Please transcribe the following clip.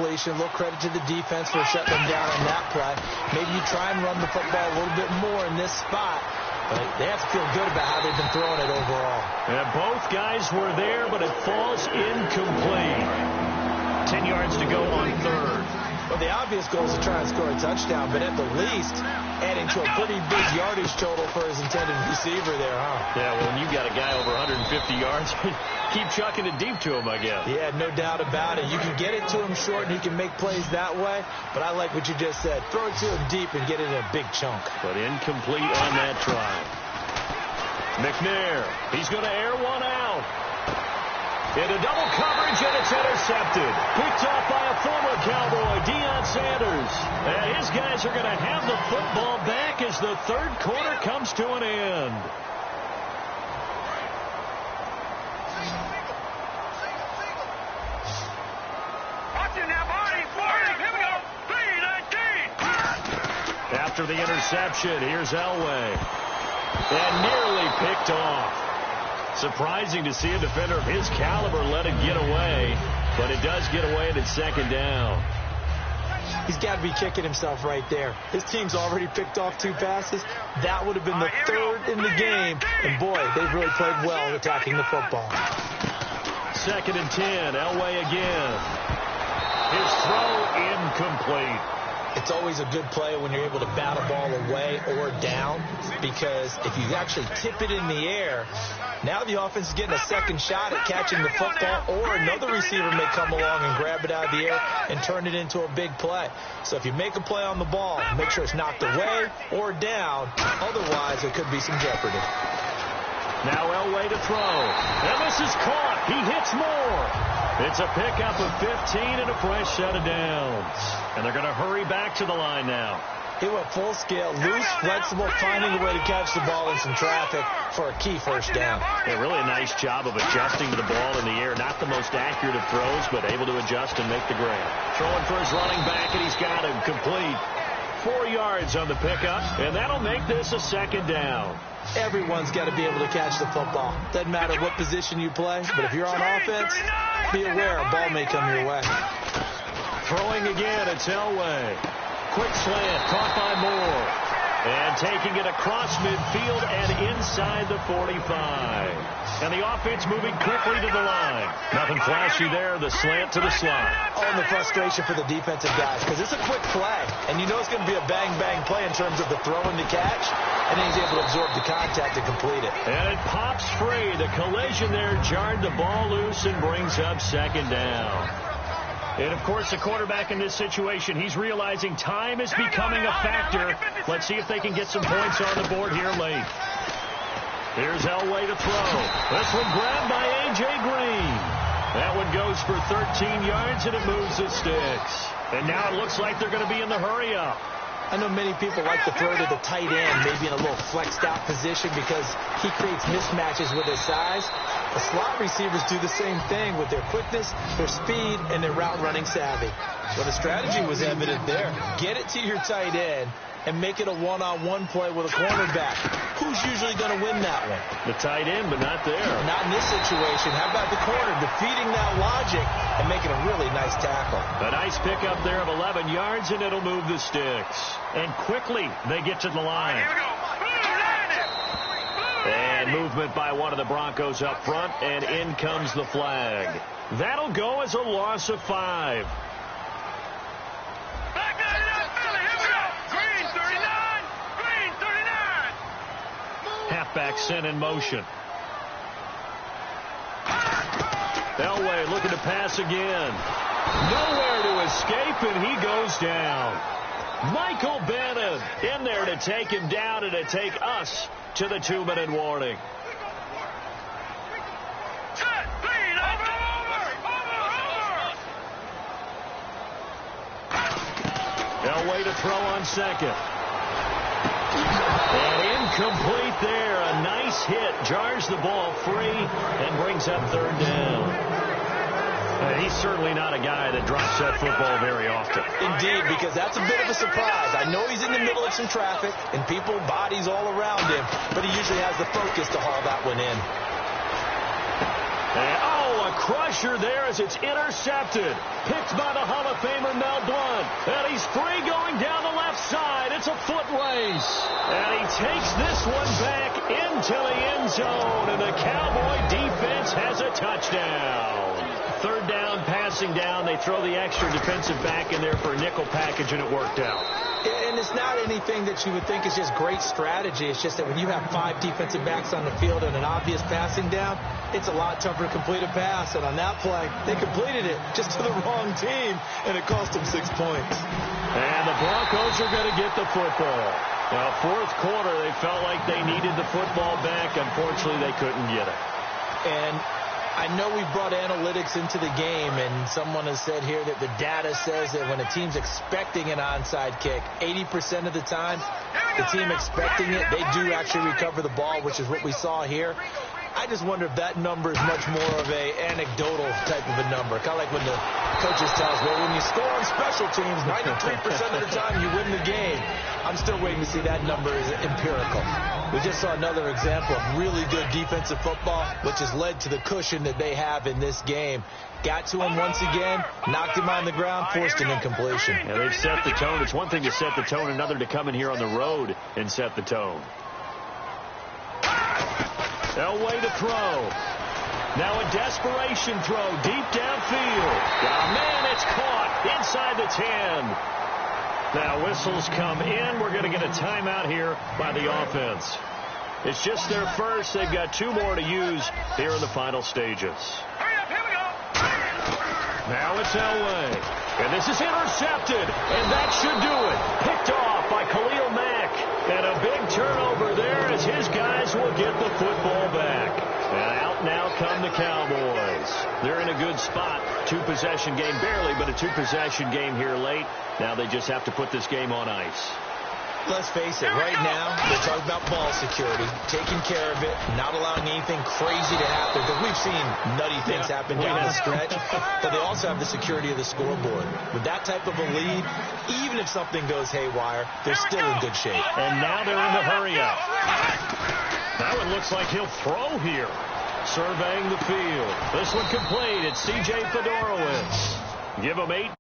completion. A little credit to the defense for shutting them down on that play. Maybe you try and run the football a little bit more in this spot. But they have to feel good about how they've been throwing it overall. Yeah, both guys were there, but it falls incomplete. 10 yards to go on third. Well, the obvious goal is to try and score a touchdown, but at the least, adding to a pretty big yardage total for his intended receiver there, huh? Yeah, well, when you've got a guy over 150 yards, keep chucking it deep to him, I guess. Yeah, no doubt about it. You can get it to him short, and he can make plays that way, but I like what you just said. Throw it to him deep and get it in a big chunk. But incomplete on that try. McNair, he's going to air one out. Into double coverage, and it's intercepted. Picked off by a former Cowboy, Deion Sanders. And his guys are going to have the football back as the third quarter comes to an end. After the interception, here's Elway. And nearly picked off. Surprising to see a defender of his caliber let it get away, but it does get away and it's second down. He's got to be kicking himself right there. His team's already picked off 2 passes. That would have been the third in the game. And, boy, they've really played well attacking the football. 2nd and 10, Elway again. His throw incomplete. It's always a good play when you're able to bat a ball away or down, because if you actually tip it in the air, now the offense is getting a second shot at catching the football, or another receiver may come along and grab it out of the air and turn it into a big play. So if you make a play on the ball, make sure it's knocked away or down. Otherwise, there could be some jeopardy. Now Elway to throw. And this is caught. He hits more. It's a pickup of 15 and a fresh set of downs. And they're going to hurry back to the line now. He went full scale, loose, flexible, finding a way to catch the ball in some traffic for a key first down. Yeah, really a nice job of adjusting to the ball in the air. Not the most accurate of throws, but able to adjust and make the grab. Throwing for his running back, and he's got him complete. 4 yards on the pickup, and that'll make this a second down. Everyone's got to be able to catch the football. Doesn't matter what position you play, but if you're on offense, be aware a ball may come your way. Throwing again, it's Elway. Quick slant, caught by Moore. And taking it across midfield and inside the 45. And the offense moving quickly to the line. Nothing flashy there, the slant to the slot. Oh, and the frustration for the defensive guys, because it's a quick play. And you know it's going to be a bang-bang play in terms of the throw and the catch. And then he's able to absorb the contact and complete it. And it pops free. The collision there jarred the ball loose and brings up second down. And, of course, the quarterback in this situation, he's realizing time is becoming a factor. Let's see if they can get some points on the board here late. Here's Elway to throw. This one grabbed by A.J. Green. That one goes for 13 yards, and it moves the sticks. And now it looks like they're going to be in the hurry-up. I know many people like to throw to the tight end, maybe in a little flexed-out position because he creates mismatches with his size. The slot receivers do the same thing with their quickness, their speed, and their route-running savvy. Well, the strategy was evident there. Get it to your tight end and make it a one-on-one play with a cornerback. Who's usually going to win that one? The tight end, but not there. Not in this situation. How about the corner defeating that logic and making a really nice tackle? A nice pickup there of 11 yards, and it'll move the sticks. And quickly, they get to the line. And movement by one of the Broncos up front, and in comes the flag. That'll go as a loss of 5. Halfback sent in motion. Elway looking to pass again. Nowhere to escape, and he goes down. Michael Bannon in there to take him down and to take us to the 2-minute warning. Elway to throw on second. And incomplete there. A nice hit. Jars the ball free and brings up third down. He's certainly not a guy that drops that football very often. Indeed, because that's a bit of a surprise. I know he's in the middle of some traffic and people, bodies all around him, but he usually has the focus to haul that one in. And, oh, a crusher there as it's intercepted. Picked by the Hall of Famer for Mel Blount. And he's free going down the left side. It's a foot race. And he takes this one back into the end zone. And the Cowboy defense has a touchdown. Third down, passing down. They throw the extra defensive back in there for a nickel package, and it worked out. And it's not anything that you would think is just great strategy. It's just that when you have 5 defensive backs on the field and an obvious passing down, it's a lot tougher to complete a pass. And on that play, they completed it just to the wrong team, and it cost them 6 points. And the Broncos are going to get the football. Now, fourth quarter, they felt like they needed the football back. Unfortunately, they couldn't get it. And I know we brought analytics into the game, and someone has said here that the data says that when a team's expecting an onside kick, 80% of the time, the team expecting it, they do actually recover the ball, which is what we saw here. I just wonder if that number is much more of a anecdotal type of a number. Kind of like when the coaches tell us, well, when you score on special teams, 93% of the time you win the game. I'm still waiting to see that number is empirical. We just saw another example of really good defensive football, which has led to the cushion that they have in this game. Got to him once again, knocked him on the ground, forced an incompletion. Yeah, they've set the tone. It's one thing to set the tone, another to come in here on the road and set the tone. Elway to throw. Now a desperation throw deep downfield. Oh, man, it's caught inside the 10. Now whistles come in. We're going to get a timeout here by the offense. It's just their first. They've got 2 more to use here in the final stages. Now it's Elway. And this is intercepted. And that should do it. Picked off by Khalil Mack. And a big turnover there as his guys will get the football back. And out now come the Cowboys. They're in a good spot. 2-possession game, barely, but a 2-possession game here late. Now they just have to put this game on ice. Let's face it, right now, they're talking about ball security, taking care of it, not allowing anything crazy to happen, because we've seen nutty things happen down the stretch, but they also have the security of the scoreboard. With that type of a lead, even if something goes haywire, they're still in good shape. And now they're in the hurry-up. Now it looks like he'll throw here. Surveying the field. This one complete. It's C.J. Fedorowicz. Give him 8.